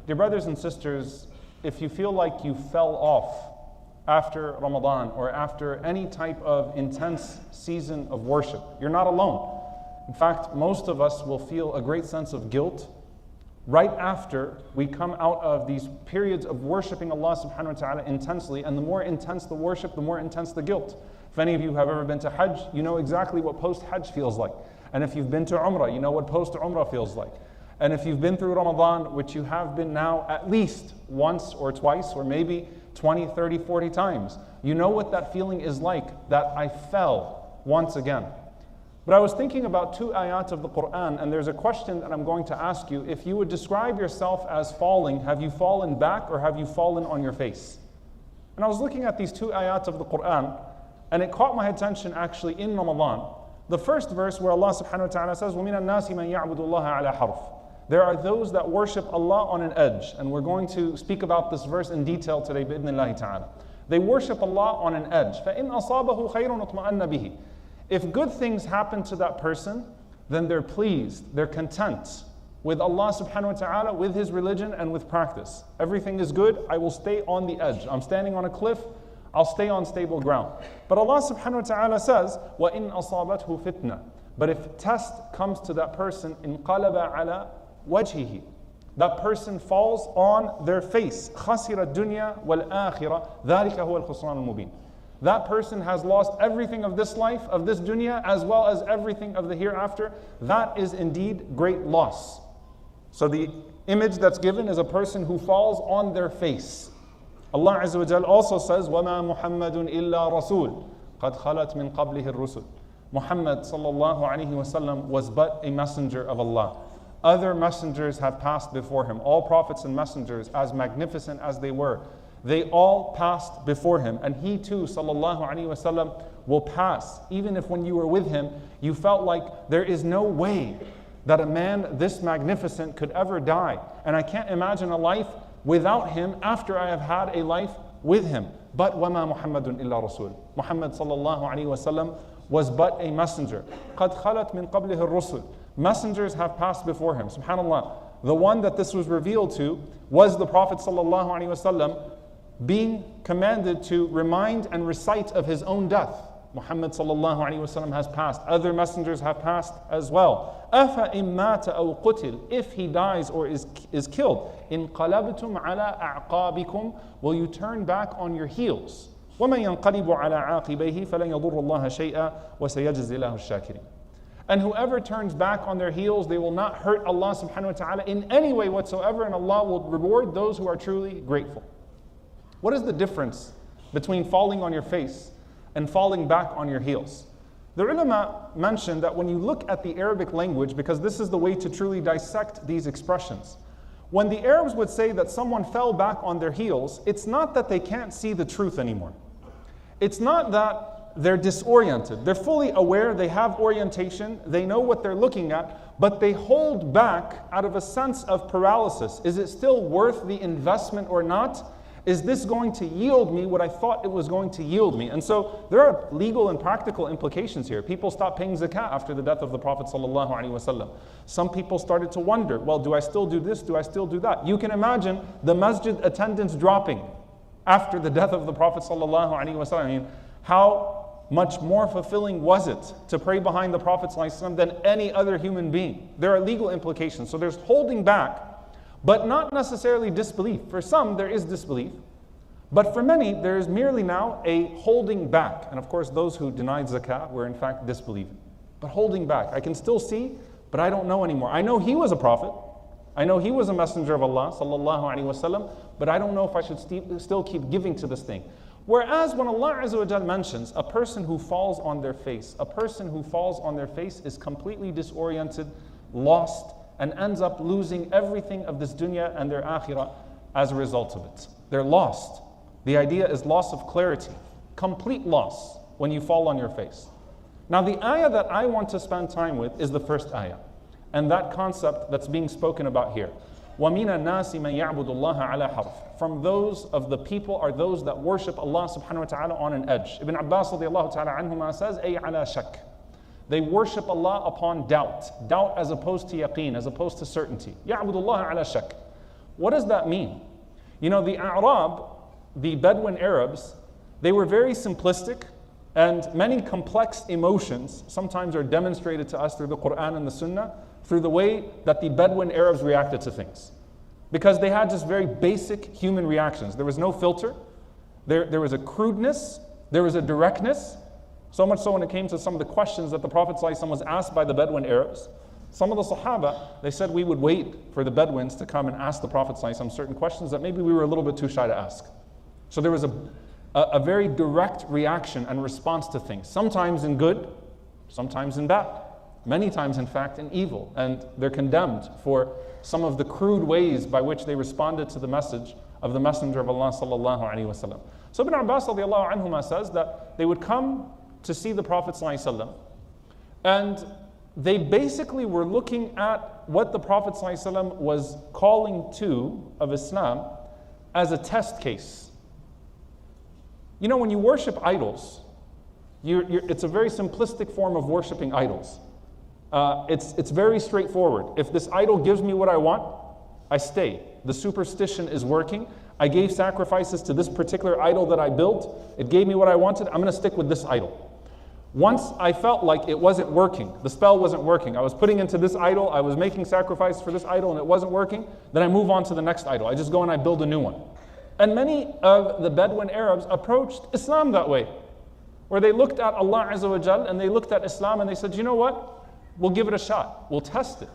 Dear brothers and sisters, if you feel like you fell off after Ramadan or after any type of intense season of worship, you're not alone. In fact, most of us will feel a great sense of guilt right after we come out of these periods of worshiping Allah subhanahu wa ta'ala intensely, and the more intense the worship, the more intense the guilt. If any of you have ever been to Hajj, you know exactly what post-Hajj feels like. And if you've been to Umrah, you know what post-Umrah feels like. And if you've been through Ramadan, which you have been now at least once or twice, or maybe 20, 30, 40 times, you know what that feeling is like, that I fell once again. But I was thinking about two ayat of the Quran, and there's a question that I'm going to ask you. If you would describe yourself as falling, have you fallen back or have you fallen on your face? And I was looking at these two ayat of the Quran, and it caught my attention actually in Ramadan. The first verse where Allah subhanahu wa ta'ala says, وَمِنَ النَّاسِ مَنْ يَعْبُدُ اللَّهَ عَلَى حَرْفٍ. There are those that worship Allah on an edge, and we're going to speak about this verse in detail today, bi'idhnillahi ta'ala. They worship Allah on an edge. فَإِنْ أَصَابَهُ خَيْرٌ اطْمَأَنَّ بِهِ. If good things happen to that person, then they're pleased, they're content with Allah subhanahu wa ta'ala, with His religion and with practice. Everything is good, I will stay on the edge. I'm standing on a cliff, I'll stay on stable ground. But Allah subhanahu wa ta'ala says, وَإِنْ أَصَابَتْهُ فِتْنَةٌ. But if test comes to that person, انقلب على وجهه. That person falls on their face. خَسِرَ الدُّنْيَا وَالْآخِرَةِ ذَلِكَ هُوَ الْخُسْرَانُ الْمُبِينُ. That person has lost everything of this life, of this dunya, as well as everything of the hereafter. That is indeed great loss. So the image that's given is a person who falls on their face. Allah Azza wa Jal also says, وَمَا مُحَمَّدٌ إِلَّا رَسُولٌ قَدْ خَلَتْ مِنْ قَبْلِهِ الرُّسُلُ. Muhammad sallallahu alaihi wasallam was but a messenger of Allah. Other messengers have passed before him. All prophets and messengers, as magnificent as they were, they all passed before him. And he too, sallallahu alaihi wasallam, will pass. Even if when you were with him, you felt like there is no way that a man this magnificent could ever die. And I can't imagine a life without him after I have had a life with him. But وَمَا مُحَمَّدٌ إِلَّا رَسُولٌ. Muhammad sallallahu alaihi wasallam was but a messenger. قَدْ خَلَتْ مِنْ قَبْلِهِ الرُّسُلُ. Messengers have passed before him. SubhanAllah. The one that this was revealed to was the Prophet sallallahu alaihi wasallam, being commanded to remind and recite of his own death. Muhammad sallallahu alaihi wasallam has passed. Other messengers have passed as well. أَفَإِن مَّاتَ أَوْ قُتِلْ. If he dies or is killed, انقلبتم على أعقابكم. Will you turn back on your heels? وَمَن يَنقَلِبُ عَلَى عَاقِبَيْهِ فَلَن يَضُرُّ اللَّهَ شَيْئًا وَسَيَجْزِي اللَّهُ الشَّاكِرِينَ. And whoever turns back on their heels, they will not hurt Allah subhanahu wa ta'ala in any way whatsoever, and Allah will reward those who are truly grateful. What is the difference between falling on your face and falling back on your heels? The ulama mentioned that when you look at the Arabic language, because this is the way to truly dissect these expressions, when the Arabs would say that someone fell back on their heels, it's not that they can't see the truth anymore. It's not that they're disoriented. They're fully aware, they have orientation, they know what they're looking at, but they hold back out of a sense of paralysis. Is it still worth the investment or not? Is this going to yield me what I thought it was going to yield me? And so there are legal and practical implications here. People stopped paying zakah after the death of the Prophet ﷺ. Some people started to wonder, well, do I still do this? Do I still do that? You can imagine the masjid attendance dropping after the death of the Prophet ﷺ. I mean, how much more fulfilling was it to pray behind the Prophet ﷺ than any other human being? There are legal implications. So there's holding back, but not necessarily disbelief. For some, there is disbelief. But for many, there is merely now a holding back. And of course, those who denied zakah were in fact disbelieving. But holding back. I can still see, but I don't know anymore. I know he was a prophet. I know he was a messenger of Allah, sallallahu alaihi wasallam, but I don't know if I should still keep giving to this thing. Whereas when Allah Azza wa Jal mentions a person who falls on their face, a person who falls on their face is completely disoriented, lost, and ends up losing everything of this dunya and their akhirah as a result of it. They're lost. The idea is loss of clarity, complete loss when you fall on your face. Now the ayah that I want to spend time with is the first ayah, and that concept that's being spoken about here. وَمِنَ النَّاسِ مَنْ يَعْبُدُ اللَّهَ عَلَى حَرْفٍ. From those of the people are those that worship Allah subhanahu wa ta'ala on an edge. Ibn Abbas radiallahu ta'ala anhuma says, أي على شك. They worship Allah upon doubt. Doubt as opposed to yaqeen, as opposed to certainty. يَعْبُدُ اللَّهَ عَلى شك. What does that mean? You know, the A'rab, the Bedouin Arabs, they were very simplistic, and many complex emotions sometimes are demonstrated to us through the Quran and the Sunnah, through the way that the Bedouin Arabs reacted to things. Because they had just very basic human reactions. There was no filter, there was a crudeness, there was a directness, so much so when it came to some of the questions that the Prophet ﷺ was asked by the Bedouin Arabs. Some of the Sahaba, they said we would wait for the Bedouins to come and ask the Prophet ﷺ certain questions that maybe we were a little bit too shy to ask. So there was a very direct reaction and response to things, sometimes in good, sometimes in bad, many times in fact in evil, and they're condemned for some of the crude ways by which they responded to the message of the Messenger of Allah sallallahu alaihi wasallam. So Ibn Abbas radiallahu anhuma says that they would come to see the Prophet sallallahu alaihi wasallam, and they basically were looking at what the Prophet sallallahu alaihi wasallam was calling to of Islam as a test case. You know, when you worship idols, it's a very simplistic form of worshiping idols. It's very straightforward. If this idol gives me what I want, I stay. The superstition is working. I gave sacrifices to this particular idol that I built. It gave me what I wanted. I'm going to stick with this idol. Once I felt like it wasn't working, the spell wasn't working, I was putting into this idol, I was making sacrifice for this idol and it wasn't working, then I move on to the next idol. I just go and I build a new one. And many of the Bedouin Arabs approached Islam that way, where they looked at Allah Azza wa Jal and they looked at Islam and they said, you know what? We'll give it a shot. We'll test it.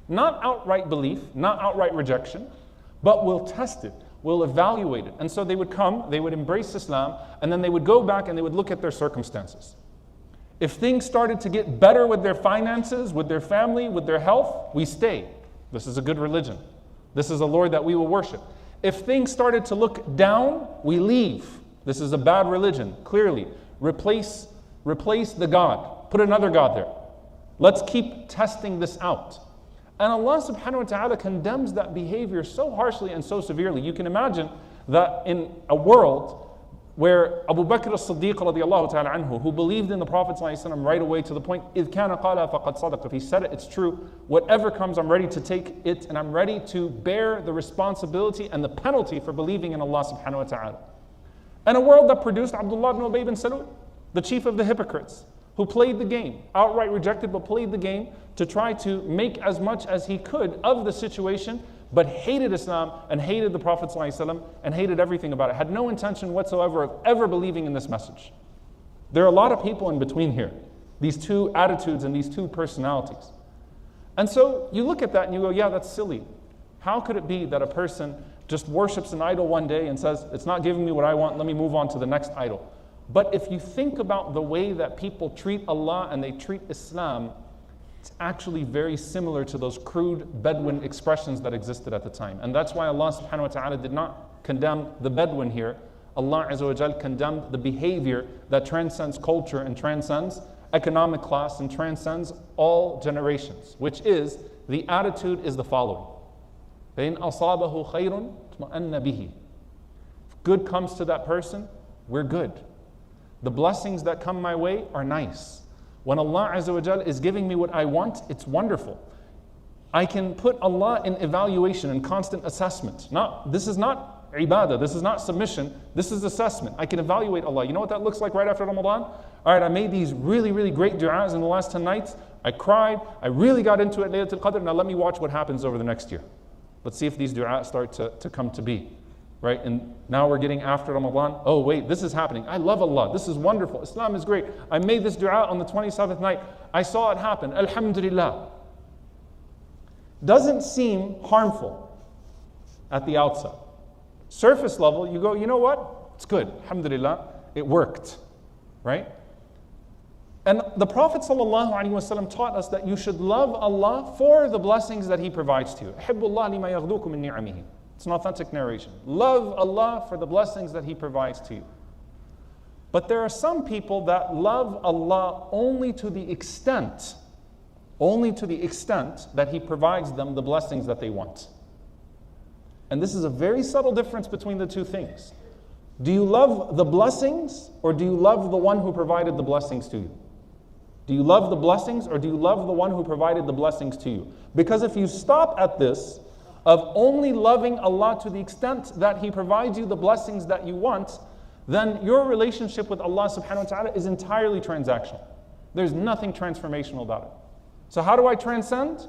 Not outright belief, not outright rejection, but we'll test it. We'll evaluate it. And so they would come, they would embrace Islam, and then they would go back and they would look at their circumstances. If things started to get better with their finances, with their family, with their health, we stay. This is a good religion. This is a Lord that we will worship. If things started to look down, we leave. This is a bad religion, clearly. Replace the God. Put another God there. Let's keep testing this out. And Allah subhanahu wa ta'ala condemns that behavior so harshly and so severely. You can imagine that in a world where Abu Bakr as-Siddiq radiallahu ta'ala anhu, who believed in the Prophet ﷺ right away to the point, إِذْ كَانَ قَالَ فَقَدْ صَدَقَ. If he said it, it's true. Whatever comes, I'm ready to take it, and I'm ready to bear the responsibility and the penalty for believing in Allah subhanahu wa ta'ala. And a world that produced Abdullah ibn Ubay ibn Salul, the chief of the hypocrites, who played the game, outright rejected, but played the game to try to make as much as he could of the situation, but hated Islam and hated the Prophet ﷺ and hated everything about it, had no intention whatsoever of ever believing in this message. There are a lot of people in between here, these two attitudes and these two personalities. And so you look at that and you go, yeah, that's silly. How could it be that a person just worships an idol one day and says, it's not giving me what I want, let me move on to the next idol? But if you think about the way that people treat Allah and they treat Islam, it's actually very similar to those crude Bedouin expressions that existed at the time. And that's why Allah subhanahu wa ta'ala did not condemn the Bedouin here. Allah Azza wa Jal condemned the behavior that transcends culture and transcends economic class and transcends all generations, which is, the attitude is the following. فَإِنْ أَصَابَهُ خَيْرٌ اطْمَأَنَّ بِهِ. If good comes to that person, we're good. The blessings that come my way are nice. When Allah Azza wa Jal is giving me what I want, it's wonderful. I can put Allah in evaluation and constant assessment. This is not ibadah, this is not submission, this is assessment. I can evaluate Allah. You know what that looks like right after Ramadan? All right, I made these really, really great du'as in the last 10 nights. I cried, I really got into it, Laylatul Qadr. Now let me watch what happens over the next year. Let's see if these du'as start to come to be. Right? And now we're getting after Ramadan. Oh wait, this is happening. I love Allah. This is wonderful. Islam is great. I made this dua on the 27th night. I saw it happen. Alhamdulillah. Doesn't seem harmful at the outset. Surface level, you go, you know what? It's good. Alhamdulillah. It worked. Right? And the Prophet ﷺ taught us that you should love Allah for the blessings that He provides to you. أحب الله لما يغدوكم من نعمه. It's an authentic narration. Love Allah for the blessings that He provides to you. But there are some people that love Allah only to the extent that He provides them the blessings that they want. And this is a very subtle difference between the two things. Do you love the blessings, or do you love the one who provided the blessings to you? Do you love the blessings, or do you love the one who provided the blessings to you? Because if you stop at this, of only loving Allah to the extent that He provides you the blessings that you want, then your relationship with Allah subhanahu wa ta'ala is entirely transactional. There's nothing transformational about it. So how do I transcend?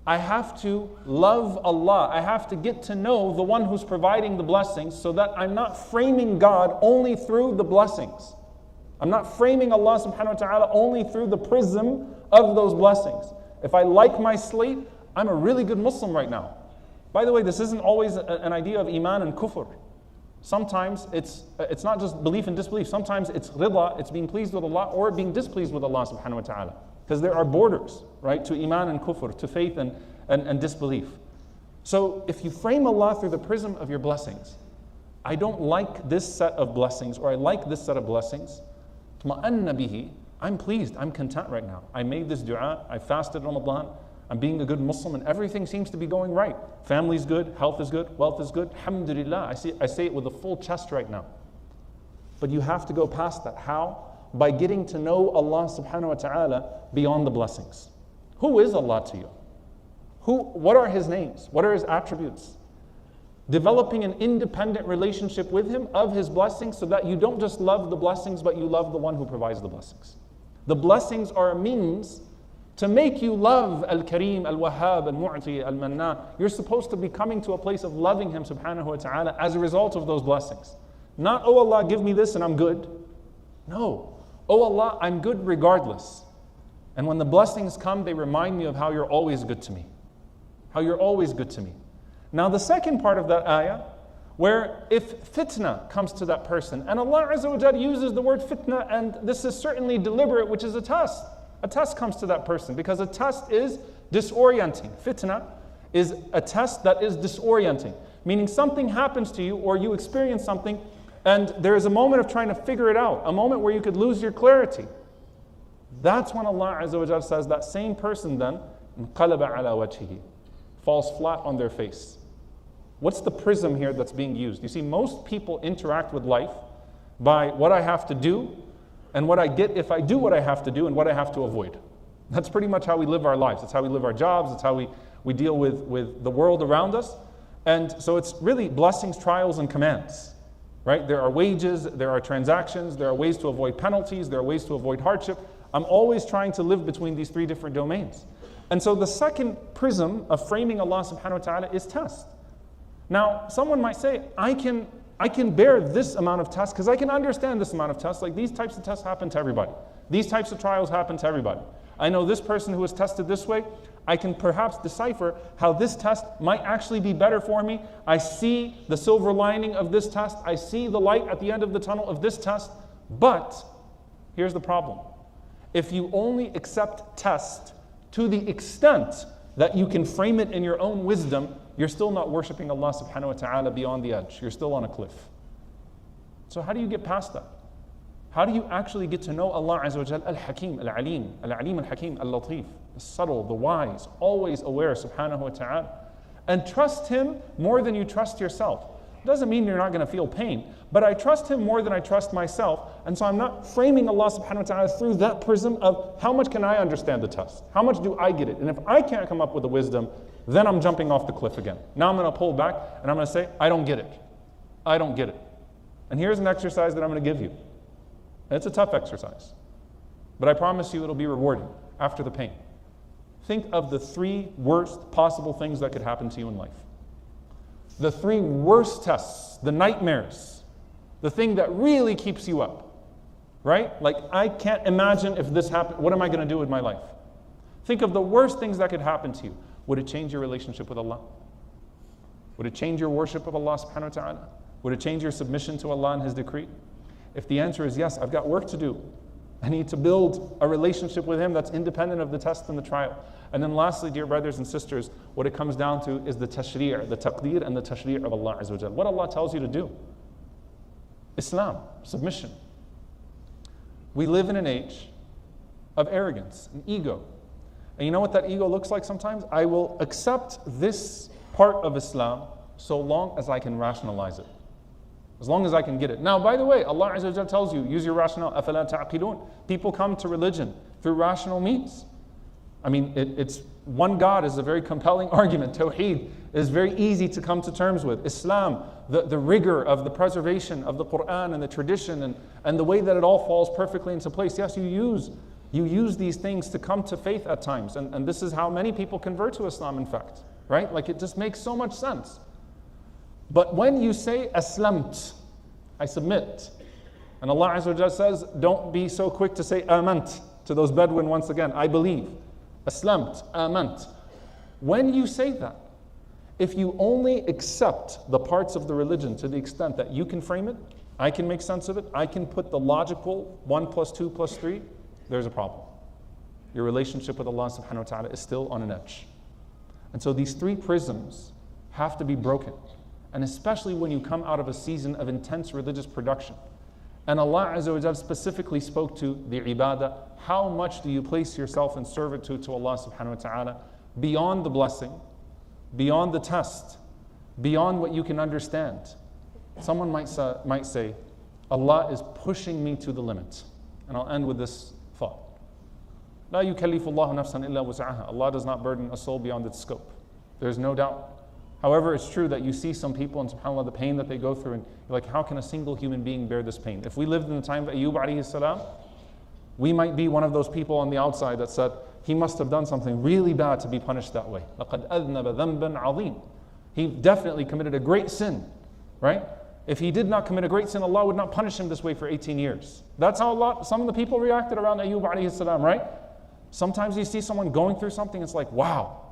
I have to love Allah. I have to get to know the one who's providing the blessings so that I'm not framing God only through the blessings. I'm not framing Allah subhanahu wa ta'ala only through the prism of those blessings. If I like my slate, I'm a really good Muslim right now. By the way, this isn't always an idea of iman and kufr. Sometimes it's not just belief and disbelief. Sometimes it's rida, it's being pleased with Allah or being displeased with Allah subhanahu wa ta'ala. Because there are borders, right, to iman and kufr, to faith and disbelief. So if you frame Allah through the prism of your blessings, I don't like this set of blessings or I like this set of blessings, tma'anna bihi, I'm pleased, I'm content right now. I made this dua, I fasted Ramadan, I'm being a good Muslim and everything seems to be going right. Family's good, health is good, wealth is good. Alhamdulillah, I say it with a full chest right now. But you have to go past that. How? By getting to know Allah subhanahu wa ta'ala beyond the blessings. Who is Allah to you? What are His names? What are His attributes? Developing an independent relationship with Him of His blessings so that you don't just love the blessings, but you love the one who provides the blessings. The blessings are a means to make you love Al-Kareem, Al-Wahhab, Al-Mu'ti, Al-Mannan. You're supposed to be coming to a place of loving Him subhanahu wa ta'ala as a result of those blessings. Not, oh Allah, give me this and I'm good. No. Oh Allah, I'm good regardless. And when the blessings come, they remind me of how you're always good to me. How you're always good to me. Now the second part of that ayah, where if fitna comes to that person, and Allah Azza wa Jal uses the word fitna, and this is certainly deliberate, which is a test. A test comes to that person because a test is disorienting. Fitna is a test that is disorienting, meaning something happens to you or you experience something and there is a moment of trying to figure it out, a moment where you could lose your clarity. That's when Allah Azza wa Jal says that same person then انقلب على وجهه, falls flat on their face. What's the prism here that's being used? You see, most people interact with life by what I have to do and what I get if I do what I have to do and what I have to avoid. That's pretty much how we live our lives. That's how we live our jobs. That's how we deal with the world around us. And so it's really blessings, trials, and commands, right? There are wages, there are transactions, there are ways to avoid penalties, there are ways to avoid hardship. I'm always trying to live between these three different domains. And so the second prism of framing Allah subhanahu wa ta'ala is test. Now, someone might say, I can bear this amount of tests because I can understand this amount of tests. Like these types of tests happen to everybody. These types of trials happen to everybody. I know this person who was tested this way. I can perhaps decipher how this test might actually be better for me. I see the silver lining of this test. I see the light at the end of the tunnel of this test. But here's the problem. If you only accept test to the extent that you can frame it in your own wisdom, you're still not worshiping Allah subhanahu wa ta'ala beyond the edge. You're still on a cliff. So how do you get past that? How do you actually get to know Allah Azza wa Jal, Al-Hakim, Al-Alim, Al-Alim, Al-Hakim, Al-Latif, the subtle, the wise, always aware subhanahu wa ta'ala, and trust Him more than you trust yourself. It doesn't mean you're not going to feel pain, but I trust Him more than I trust myself, and so I'm not framing Allah subhanahu wa ta'ala through that prism of how much can I understand the test? How much do I get it? And if I can't come up with the wisdom, then I'm jumping off the cliff again. Now I'm going to pull back and I'm going to say, I don't get it. I don't get it. And here's an exercise that I'm going to give you. And it's a tough exercise, but I promise you it'll be rewarding after the pain. Think of the three worst possible things that could happen to you in life. The three worst tests, the nightmares, the thing that really keeps you up, right? Like, I can't imagine if this happened, what am I going to do with my life? Think of the worst things that could happen to you. Would it change your relationship with Allah? Would it change your worship of Allah subhanahu wa ta'ala? Would it change your submission to Allah and His decree? If the answer is yes, I've got work to do. I need to build a relationship with Him that's independent of the test and the trial. And then lastly, dear brothers and sisters, what it comes down to is the tashri', the taqdeer and the tashri' of Allah Azza wa Jal. What Allah tells you to do. Islam, submission. We live in an age of arrogance and ego. And you know what that ego looks like sometimes? I will accept this part of Islam so long as I can rationalize it. As long as I can get it. Now, by the way, Allah Azza wa Jal tells you, use your rationale. أَفَلَا تَعْقِلُونَ. People come to religion through rational means. I mean, it's one God is a very compelling argument. Tawheed is very easy to come to terms with. Islam, the rigor of the preservation of the Quran and the tradition and the way that it all falls perfectly into place. Yes, you use these things to come to faith at times. And this is how many people convert to Islam, in fact. Right? Like, it just makes so much sense. But when you say, Aslamt, I submit. And Allah Azza wa Jalla says, don't be so quick to say amant to those Bedouin once again. I believe. Aslamt, amant. When you say that, if you only accept the parts of the religion to the extent that you can frame it, I can make sense of it, I can put the logical 1 + 2 + 3, there's a problem. Your relationship with Allah subhanahu wa ta'ala is still on an edge. And so these 3 prisms have to be broken. And especially when you come out of a season of intense religious production. And Allah Azza wa Jalla specifically spoke to the ibadah. How much do you place yourself in servitude to Allah subhanahu wa ta'ala beyond the blessing, beyond the test, beyond what you can understand? Someone might say, Allah is pushing me to the limit. And I'll end with this thought. لا يكلف الله نفسا إلا وسعها. Allah does not burden a soul beyond its scope. There's no doubt. However, it's true that you see some people, and subhanAllah, the pain that they go through, and you're like, how can a single human being bear this pain? If we lived in the time of Ayyub alayhi salam, we might be one of those people on the outside that said, he must have done something really bad to be punished that way. لَقَدْ أَذْنَبَ ذَنْبًا عَظِيمًا. He definitely committed a great sin, right? If he did not commit a great sin, Allah would not punish him this way for 18 years. That's how some of the people reacted around Ayyub alayhi salam, right? Sometimes you see someone going through something, it's like, wow,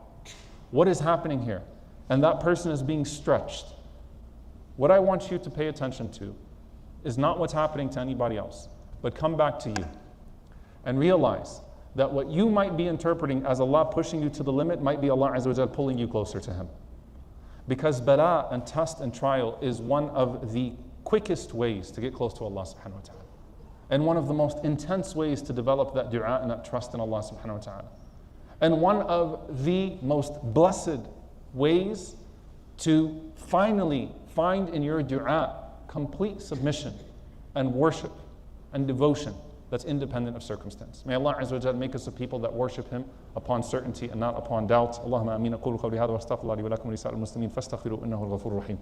what is happening here? And that person is being stretched. What I want you to pay attention to is not what's happening to anybody else, but come back to you and realize that what you might be interpreting as Allah pushing you to the limit might be Allah Azza wa Jalla pulling you closer to Him. Because bala and test and trial is one of the quickest ways to get close to Allah subhanahu wa ta'ala. And one of the most intense ways to develop that du'a and that trust in Allah subhanahu wa ta'ala. And one of the most blessed ways to finally find in your du'a complete submission and worship and devotion that's independent of circumstance. May Allah Azza wa Jalla make us a people that worship Him upon certainty and not upon doubt. Allahumma ameen. Aqulu qawli hadha wa astaghfirullah li wa lakum wa li sa'iril muslimin fastaghfiruhu innahu al-ghafurur rahim.